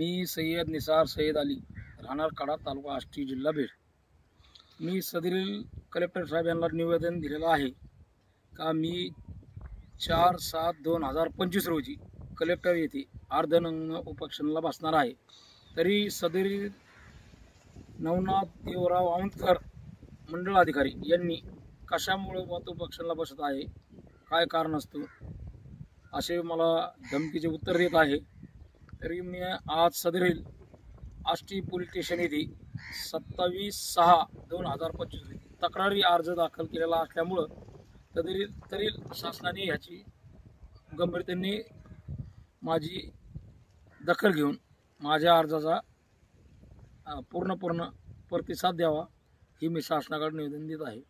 मी सय्यद निसार सय्यद अली, राहणार कडा, तालुका आष्टी, जिल्हा बीड। मी सदरील कलेक्टर साहेब यांना निवेदन दिलेलं आहे का मी 4/7/2025 रोजी कलेक्टर येथे अर्धनग्न उपोषणाला बसणार आहे। तरी सदरील नवनाथ देवराव औंधकर मंडळ अधिकारी यांनी कशामुळे उपोषणाला बसत आहे, काय कारण असतं असे मला धमकीचे उत्तर देत आहे। तरी मी आज सदरील आष्टी पोलीस स्टेशन येथे 27/6/2025 तक्रारी अर्ज दाखल केलेला असल्यामुळे तरी शासनाने याची गंभीरतेने माझी दखल घेऊन माझ्या अर्जाचा पूर्ण प्रतिसाद द्यावा ही मी शासनाकडे निवेदन देत आहे।